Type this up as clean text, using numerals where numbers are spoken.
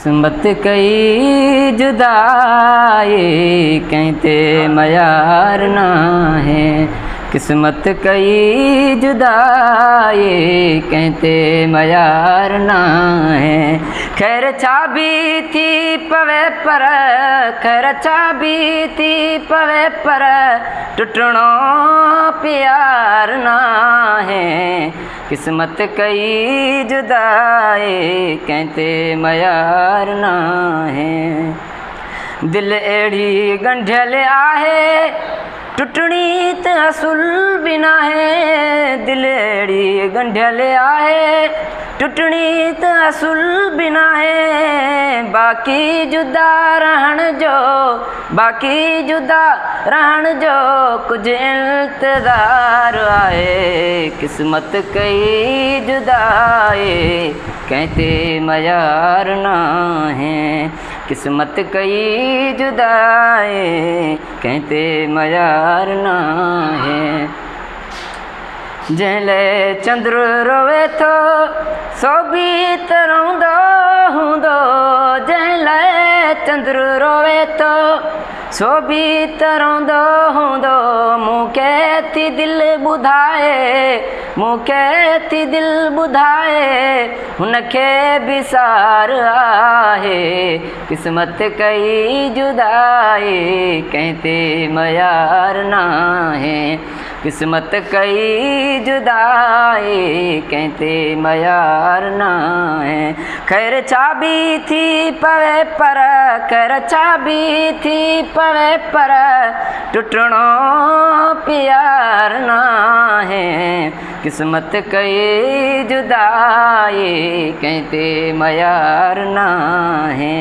किस्मत कई जुदाई कहते मयार ना है। किस्मत कई जुदाई कहते मयार ना है। खैर चाबी थी पवे पर, खैर चाबी थी पवे पर, टुटणो प्यार ना है। किस्मत कई जुदाई कहते मयार ना है। दिल एड़ी गंढियल आहे टुटणी त असुल बिना है। दिल एड़ी गंढियल आहे टुटणी त असुल बिना है। बाकी जुदा रहण जो, बाकी जुदा रहण जो कुछ इंतज़ार आहे। किस्मत कई जुदाई कहते मयार ना है। किस्मत कई जुदाई कहते मयार ना है। जंहिंले चंद्र रोवे थो सो भी त रोंदो हूंदो। जंहिंले चंद्र रोवे थो सो भी त रोंदो हूंदो। मूंखे थी दिलि ॿुधाए, मूंखे थी दिलि ॿुधाए हुनखे बि सार आहे। किस्मत कई जुदाई कहते मयार ना है। किस्मत कई जुदाई कहते मयार ना है। खैर चाबी थी पवे पर, खैर चाबी थी पवे पर, टुटणो प्यार ना है। किस्मत कई जुदाई कहते मयार ना है।